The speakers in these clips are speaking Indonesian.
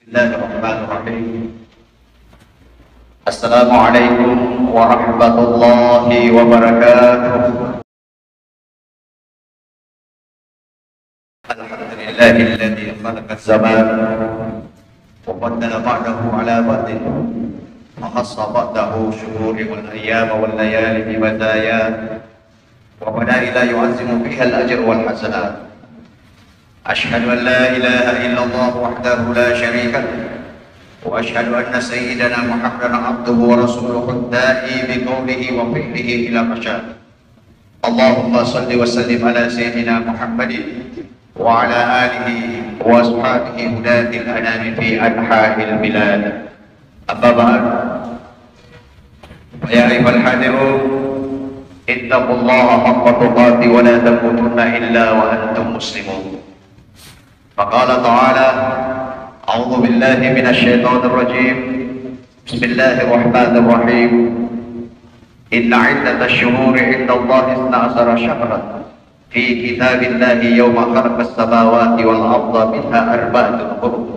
Bismillahirrahmanirrahim. Assalamualaikum warahmatullahi wabarakatuh. Alhamdulillahilladzi khalaqa az-zaman wa qaddara ba'dahu ala ba'din wa khassa ba'dahu syuhuri wal ayyam wal layali bi madaya wa badaila yu'azzimu fiha al-ajr wal hasanat. أشهد أن لا إله إلا الله وحده لا شريك له وأشهد أن سيدنا محمدا عبده ورسوله الداعي بقوله وفعله إلى مشاء. اللهم صل وسلم على سيدنا محمد وعلى آله وأصحابه هداة الأنام في أنحاء البلاد. أما بعد، فيا أيها الحاضرون اتقوا الله حق تقاته ولا تموتن إلا وأنتم مسلمون. فقال تعالى: أعوذ بالله من الشيطان الرجيم. بسم الله الرحمن الرحيم. إن عدة الشهور عند الله 12 شهرا في كتاب الله يوم خلق السماوات والأرض منها 4 حرم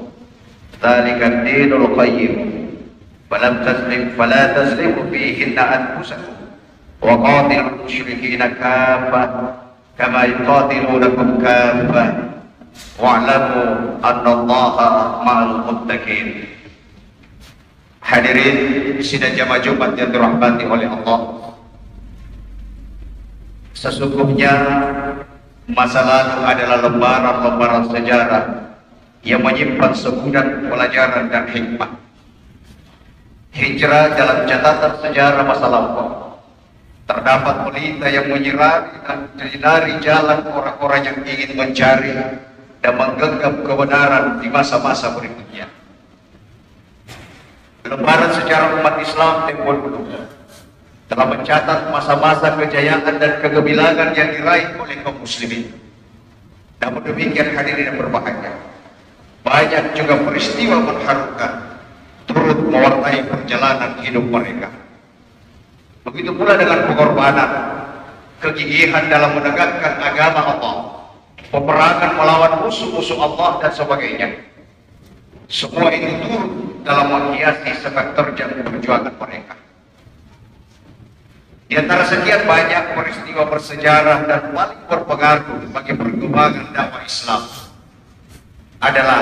ذلك الدين القيم فلا تظلموا فيهن أنفسكم وقاتلوا المشركين كافة كما يقاتلونكم كافة wa'lamu annallaha ma'al muttaqin. Hadirin sidang jamaah Jumat yang dirahmati oleh Allah, sesungguhnya masa lalu adalah lembaran-lembaran sejarah yang menyimpan segudang pelajaran dan hikmah. Hijrah dalam catatan sejarah masa lampau terdapat pelita yang menyinari jalan orang-orang yang ingin mencari dan menggenggam kebenaran di masa-masa berikutnya. Lembaran sejarah umat Islam tempo dulu telah mencatat masa-masa kejayaan dan kegemilangan yang diraih oleh kaum muslimin. Namun demikian hadirin yang berbahagia, banyak juga peristiwa mengharukan turut mewarnai perjalanan hidup mereka. Begitu pula dengan pengorbanan, kegigihan dalam menegakkan agama Allah, peperangan melawan musuh-musuh Allah dan sebagainya. Semua itu turut dalam menghiasi sepak terjang perjuangan mereka. Di antara sekian banyak peristiwa bersejarah dan paling berpengaruh bagi perkembangan dakwah Islam adalah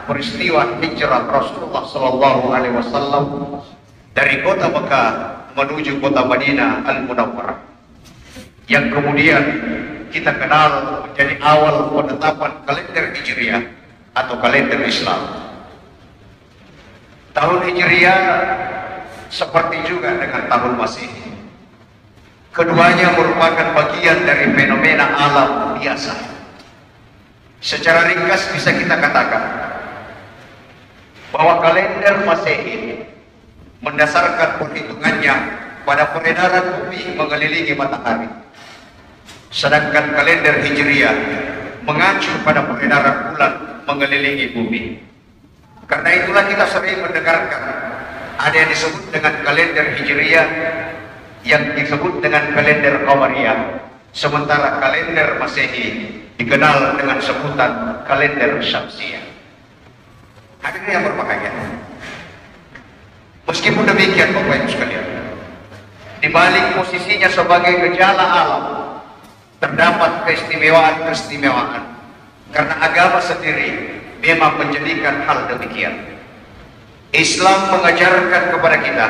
peristiwa hijrah Rasulullah SAW dari kota Mekah menuju kota Madinah Al-Munawwarah, yang kemudian kita kenal menjadi awal penetapan kalender Hijriah atau kalender Islam. Tahun Hijriah seperti juga dengan tahun Masehi, keduanya merupakan bagian dari fenomena alam biasa. Secara ringkas bisa kita katakan bahwa kalender Masehi mendasarkan perhitungannya pada peredaran bumi mengelilingi matahari, sedangkan kalender Hijriah mengacu pada peredaran bulan mengelilingi bumi. Karena itulah kita sering mendengarkan ada yang disebut dengan kalender Hijriah, yang disebut dengan kalender Qamariyah, sementara kalender Masehi dikenal dengan sebutan kalender Syamsiyah. Hadirin yang berbahagia, meskipun demikian Bapak Ibu sekalian, di balik posisinya sebagai gejala alam terdapat keistimewaan-keistimewaan, karena agama sendiri memang menjadikan hal demikian. Islam mengajarkan kepada kita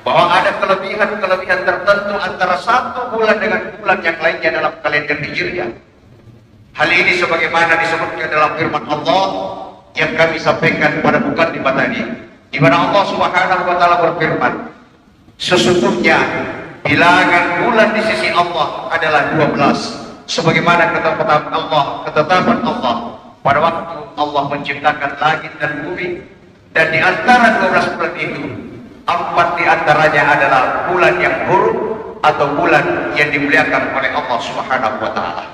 bahwa ada kelebihan-kelebihan tertentu antara satu bulan dengan bulan yang lainnya dalam kalender Hijriah. Hal ini sebagaimana disebutkan dalam firman Allah yang kami sampaikan pada mukadimah tadi, di mana Allah Subhanahu wa taala berfirman, sesungguhnya bilangan bulan di sisi Allah adalah 12, sebagaimana ketetapan Allah pada waktu Allah menciptakan langit dan bumi, dan di antara 12 bulan itu 4 di antaranya adalah bulan yang hurum atau bulan yang dimuliakan oleh Allah Subhanahu wa taala.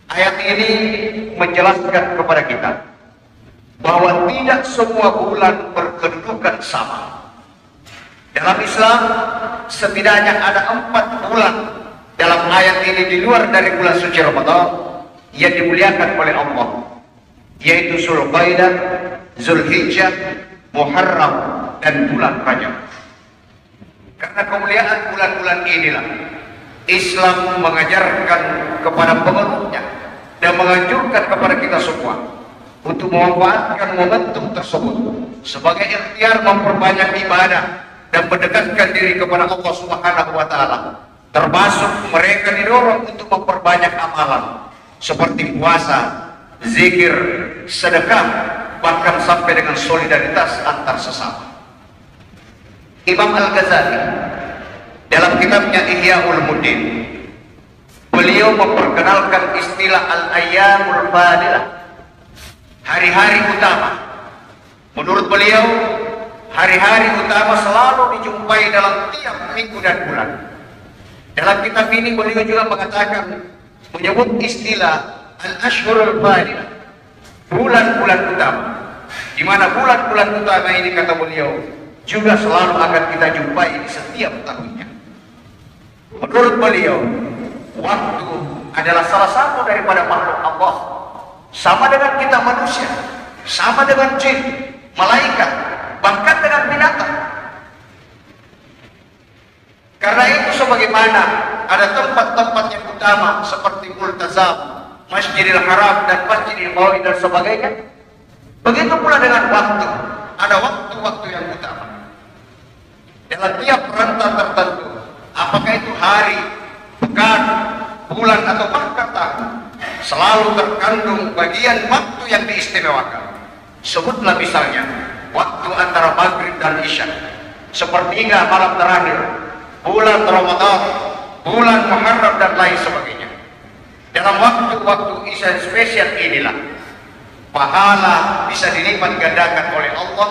Ayat ini menjelaskan kepada kita bahwa tidak semua bulan berkedudukan sama. Dalam Islam setidaknya ada 4 bulan dalam ayat ini di luar dari bulan suci Ramadan yang dimuliakan oleh Allah. yaitu Zulqaidah, Zulhijjah, Muharram, dan bulan Rajab. Karena kemuliaan bulan-bulan inilah Islam mengajarkan kepada pengeluhnya dan menganjurkan kepada kita semua untuk memanfaatkan momentum tersebut sebagai ikhtiar memperbanyak ibadah dan mendekatkan diri kepada Allah Subhanahu wa Ta'ala. Termasuk mereka didorong untuk memperbanyak amalan seperti puasa, zikir, sedekah, bahkan sampai dengan solidaritas antar sesama. Imam Al-Ghazali dalam kitabnya Ihya Ulumuddin, beliau memperkenalkan istilah al-ayyamul fadilah, hari-hari utama. Menurut beliau, hari-hari utama selalu dijumpai dalam tiap minggu dan bulan. Dalam kitab ini beliau juga mengatakan, menyebut istilah al-ashhurul fadilah, bulan-bulan utama, di mana bulan-bulan utama ini, kata beliau, juga selalu akan kita jumpai di setiap tahunnya. Menurut beliau, waktu adalah salah satu daripada makhluk Allah, sama dengan kita manusia, sama dengan jin, malaikat, bahkan dengan binatang. Karena itu sebagaimana ada tempat-tempat yang utama seperti Multazam, Masjidil Haram, dan Masjidil Nabawi dan sebagainya, begitu pula dengan waktu, ada waktu-waktu yang utama dalam tiap rentang tertentu, apakah itu hari, pekan, bulan, atau bahkan tahun, selalu terkandung bagian waktu yang diistimewakan. Sebutlah misalnya waktu antara maghrib dan isya, sepertiga malam terakhir, bulan Ramadan, bulan Muharram, dan lain sebagainya. Dalam waktu-waktu isya spesial inilah pahala bisa dilipat gandakan oleh Allah,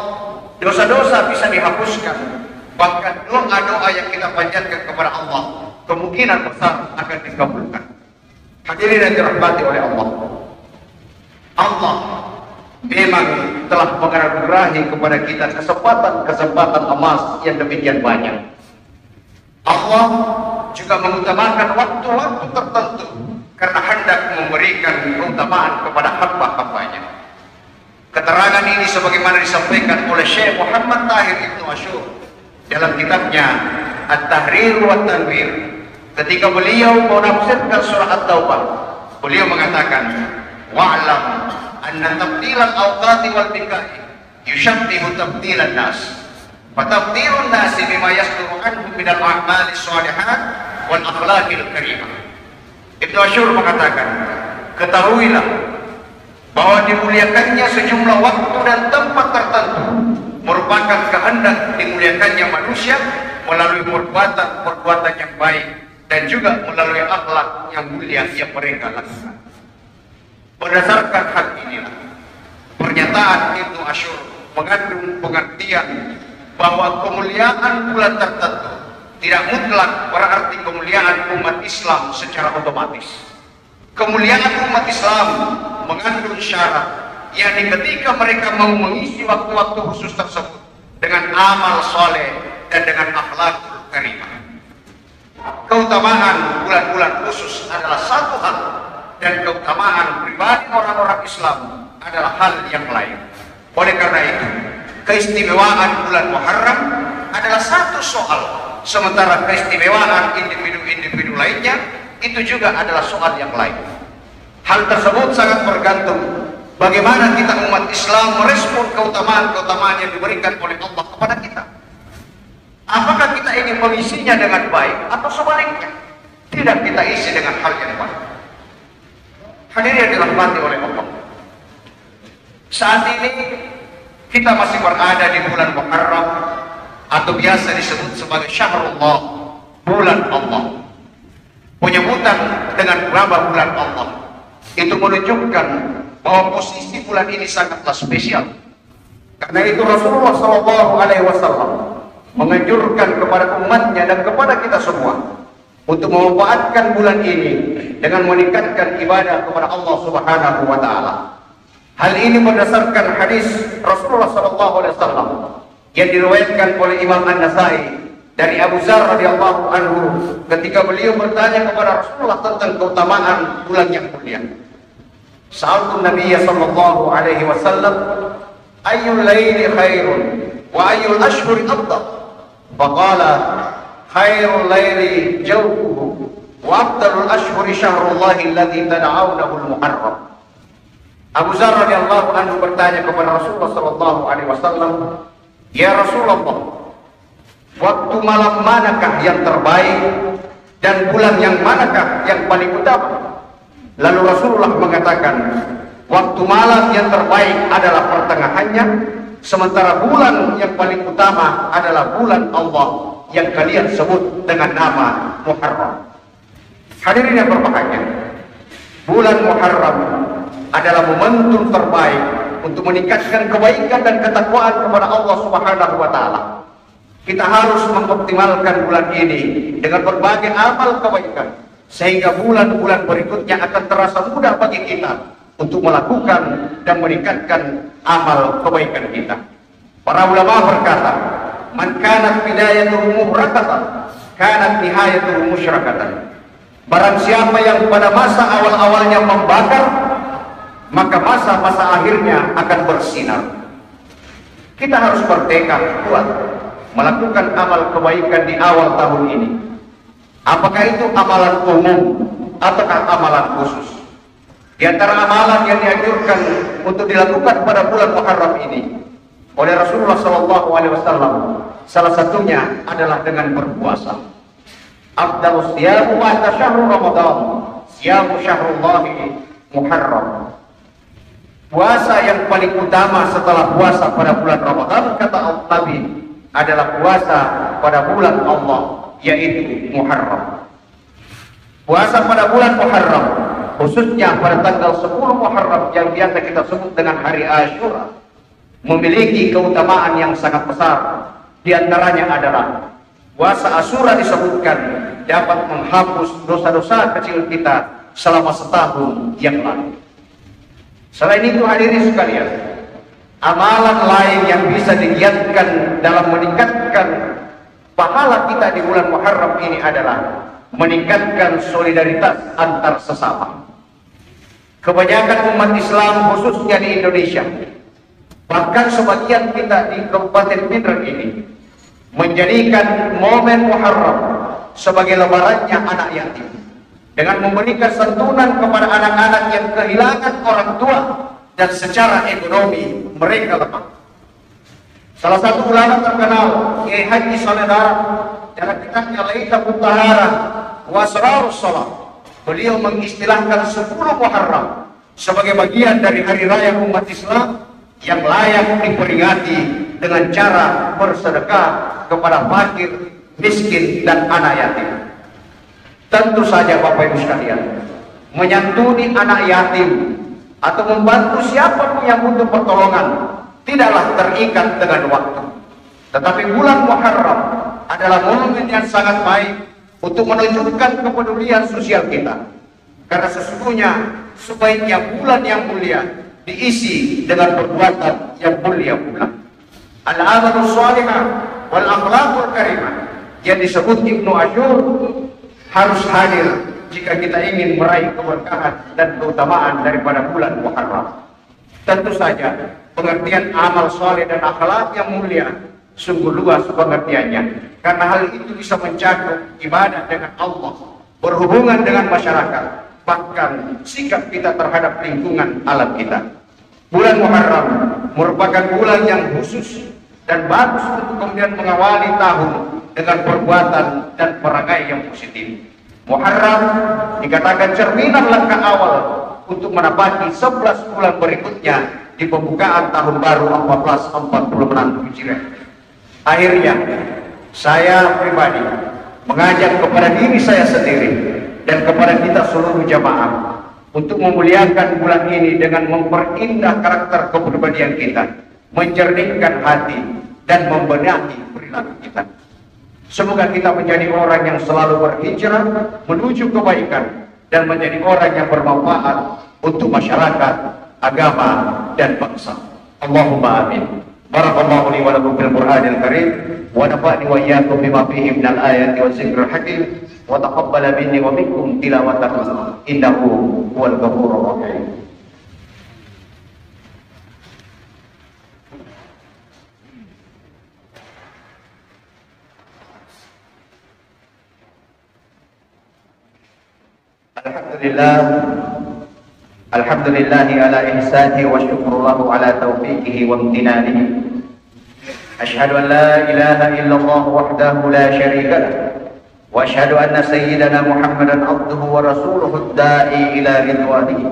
dosa-dosa bisa dihapuskan, bahkan doa-doa yang kita panjatkan kepada Allah kemungkinan besar akan dikabulkan. Hadirin yang dirahmati oleh Allah, Allah memang telah menganugerahi kepada kita kesempatan-kesempatan emas yang demikian banyak. Allah juga mengutamakan waktu-waktu tertentu karena hendak memberikan keutamaan kepada hamba-hambanya. Keterangan ini sebagaimana disampaikan oleh Syekh Muhammad Tahir Ibnu Asyur dalam kitabnya At-Tahrir wa Tanwir. Ketika beliau menafsirkan surah At-Taubah, beliau mengatakan, wa'lam anna tabdilal awqati wal bikai yushabbihu tabdilan nas, fa tabdilun nasi bima yasduru anhum minal a'mali shalihat wal akhlaqil karimah. Ibnu Asyur mengatakan, ketahuilah bahwa dimuliakannya sejumlah waktu dan tempat tertentu merupakan kehendak dimuliakannya manusia melalui perbuatan yang baik dan juga melalui akhlak yang mulia yang mereka lakukan. Berdasarkan hal inilah, pernyataan Ibnu Asyur mengandung pengertian bahwa kemuliaan bulan tertentu tidak mutlak berarti kemuliaan umat Islam secara otomatis. Kemuliaan umat Islam mengandung syarat, yakni ketika mereka mau mengisi waktu-waktu khusus tersebut dengan amal soleh dan dengan akhlakul karimah. Keutamaan bulan-bulan khusus adalah satu hal, dan keutamaan pribadi orang-orang Islam adalah hal yang lain. Oleh karena itu, keistimewaan bulan Muharram adalah satu soal, sementara keistimewaan individu-individu lainnya itu juga adalah soal yang lain. Hal tersebut sangat bergantung bagaimana kita umat Islam merespon keutamaan-keutamaan yang diberikan oleh Allah kepada kita. Apakah kita ingin mengisinya dengan baik atau sebaliknya tidak kita isi dengan hal yang baik? Hadirin yang dirahmati oleh Allah, saat ini kita masih berada di bulan Muharram atau biasa disebut sebagai Syahrullah, bulan Allah. Penyebutan dengan nama bulan Allah itu menunjukkan bahwa posisi bulan ini sangatlah spesial. Karena itu Rasulullah SAW menganjurkan kepada umatnya dan kepada kita semua untuk memanfaatkan bulan ini dengan meningkatkan ibadah kepada Allah Subhanahu wa Ta'ala. Hal ini berdasarkan hadis Rasulullah SAW yang diriwayatkan oleh Imam An-Nasai dari Abu Dzar radhiyallahu anhu ketika beliau bertanya kepada Rasulullah tentang keutamaan bulan yang mulia. Sa'altu Nabiya sallallahu alaihi wasallam, ayyul laili khairun wa ayyul ashhuri afdal? Faqala, khairul laili jawfuhu wa afdalul ashhuri syahrullahi alladhi tad'awnahu al-muharram. Abu Dzar radhiyallahu anhu bertanya kepada Rasulullah sallallahu alaihi wasallam, ya Rasulullah, waktu malam manakah yang terbaik dan bulan yang manakah yang paling utama? Lalu Rasulullah mengatakan, waktu malam yang terbaik adalah pertengahannya, sementara bulan yang paling utama adalah bulan Allah yang kalian sebut dengan nama Muharram. Hadirin yang berbahagia, bulan Muharram adalah momentum terbaik untuk meningkatkan kebaikan dan ketakwaan kepada Allah Subhanahu wa taala. Kita harus mengoptimalkan bulan ini dengan berbagai amal kebaikan, sehingga bulan-bulan berikutnya akan terasa mudah bagi kita untuk melakukan dan meningkatkan amal kebaikan kita. Para ulama berkata, man kanat bidayatuhu muhrakatan, kanat nihayatuhu musyrakatan. Barang siapa yang pada masa awal-awalnya membakar, maka masa-masa akhirnya akan bersinar. Kita harus bertekad kuat melakukan amal kebaikan di awal tahun ini. Apakah itu amalan umum ataukah amalan khusus? Di antara amalan yang dianjurkan untuk dilakukan pada bulan Muharram ini oleh Rasulullah SAW, salah satunya adalah dengan berpuasa. Afdalus siyamu ba'da syahrul Ramadan, siyamu syahrullahi Muharram. Puasa yang paling utama setelah puasa pada bulan Ramadan, kata Nabi, adalah puasa pada bulan Allah, yaitu Muharram. Puasa pada bulan Muharram, khususnya pada tanggal 10 Muharram yang biasa kita sebut dengan hari Asyura, memiliki keutamaan yang sangat besar. Di antaranya adalah puasa Asyura disebutkan dapat menghapus dosa-dosa kecil kita selama setahun yang lalu. Selain itu, hadirin sekalian, amalan lain yang bisa digiatkan dalam meningkatkan pahala kita di bulan Muharram ini adalah meningkatkan solidaritas antar sesama. Kebanyakan umat Islam khususnya di Indonesia, bahkan sebagian kita di Kabupaten Pindrang ini, menjadikan momen Muharram sebagai lebarannya anak yatim, dengan memberikan santunan kepada anak-anak yang kehilangan orang tua dan secara ekonomi mereka lemah. Salah satu ulama terkenal, Kiai Haji Saleh Dalam, dalam kitabnya Lailatul Tahara wa Asrarus Shalah, beliau mengistilahkan 10 Muharram sebagai bagian dari hari raya umat Islam yang layak diperingati dengan cara bersedekah kepada fakir, miskin, dan anak yatim. Tentu saja Bapak Ibu sekalian, menyantuni anak yatim atau membantu siapapun yang butuh pertolongan tidaklah terikat dengan waktu. Tetapi bulan Muharram adalah momen yang sangat baik untuk menunjukkan kepedulian sosial kita. Karena sesungguhnya sebaiknya bulan yang mulia diisi dengan perbuatan yang mulia pula. Al-amalus shalihah wal akhlaqul karimah yang disebut Ibnu Asyur harus hadir jika kita ingin meraih keberkahan dan keutamaan daripada bulan Muharram. Tentu saja pengertian amal soleh dan akhlak yang mulia sungguh luas pengertiannya, karena hal itu bisa mencakup ibadah dengan Allah, berhubungan dengan masyarakat, bahkan sikap kita terhadap lingkungan alam kita. Bulan Muharram merupakan bulan yang khusus dan bagus untuk kemudian mengawali tahun dengan perbuatan dan perangai yang positif. Muharram dikatakan cerminan langkah awal untuk menapaki 11 bulan berikutnya di pembukaan tahun baru 1446 Hijriah. Akhirnya, saya pribadi mengajak kepada diri saya sendiri dan kepada kita seluruh jamaah untuk memuliakan bulan ini dengan memperindah karakter kepribadian kita, menjernihkan hati, dan membenahi perilaku kita. Semoga kita menjadi orang yang selalu berhijrah menuju kebaikan dan menjadi orang yang bermanfaat untuk masyarakat, agama, dan bangsa. Allahumma amin. Barakallahu li wa lakum fil Qur'anil Karim wa nafa'ni wa iyyakum bima fihi minal ayati wa dzikril hakim wa taqabbala minni wa minkum tilawatahu innahu huwal ghafurur rahim. Alhamdulillah, alhamdulillahi ala ihsanihi wa syukurullahu ala taufiqihi wa amtinanihi. Ashhadu an la ilaha illallah wahdahu la syarika lah, wa ashhadu anna sayyidana Muhammadan abduhu wa rasuluhu ad-da'i ila ridwanihi.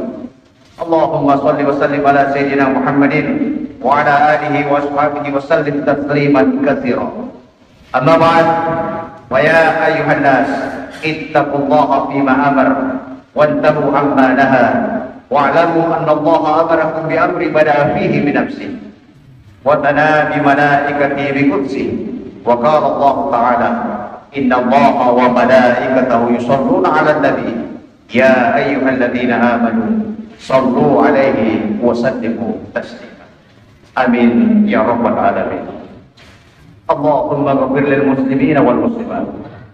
Allahumma salli wa sallim ala sayyidina Muhammadin wa ala alihi wa ashabihi wa sallim tasliman katsira. Amma ba'd, wa ya ayyuhan nas ittaqullaha fima amara wantahu amma naha wa'lamu anna Allah amarakum bi amri bada'a fihi bi nafsihi wa tana bi malaikatihi bi qudsihi wa qala Allah ta'ala inna Allah wa malaikatahu yusalluna 'alan nabi ya ayyuhalladzina amanu sallu 'alaihi wa sallimu taslima. Amin ya rabbal alamin. Allahumma ighfir lil muslimina wal muslimat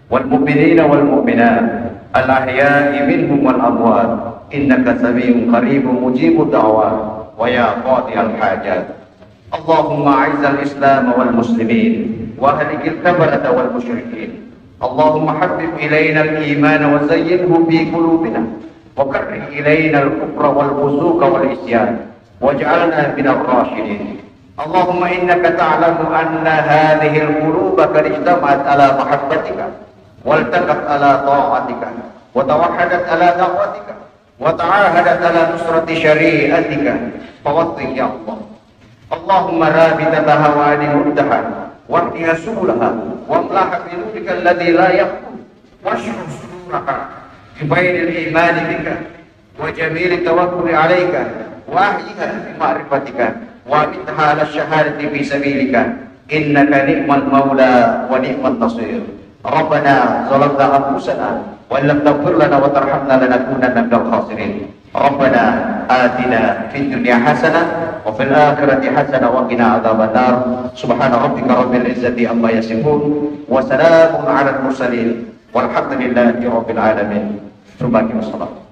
wal mu'minina wal mu'minat al-ahya'i minhum wal amwat innaka sami'un qaribun mujibud da'wat wa ya qadiyal hajat. Allahumma a'izzal islam wal muslimin wa ahlikil kafarata wal musyrikin. Allahumma habbib ilayna al-iman wa zayyinhu fi qulubina wa karrih ilayna al-kufra wal fusuqa wal isyan waj'alna minal rasyidin. Allahumma innaka ta'lamu anna hadhihi al-quluba qad ijtama'at ala mahabbatika waltaqat ala ta'atika wa tawahhadat ala da'watika wa ta'ahadat ala nusrati syari'atika fawaththik ya Allah. Allahumma rabitataha wa adimuddaha wa ihdiha subulaha wa amlaha bi nurika alladhi la yaqul washrah suduraha bi bainil imani bika wa jamili tawakkuli alayka wa ahyiha bi ma'rifatika wa amitha ala syahadati fi sabilika innaka ni'mal maula wa ni'mat nasir. Rabbana zalamna anfusana wa illam taghfir lana wa tarhamna lanakunanna minal khasirin. Rabbana atina fid dunya hasanah wa fil akhirati hasanah wa qina adzabannar. Subhana rabbika rabbil izzati amma yasifun wa salamun 'alal mursalin walhamdulillahi rabbil alamin. Terima kasih.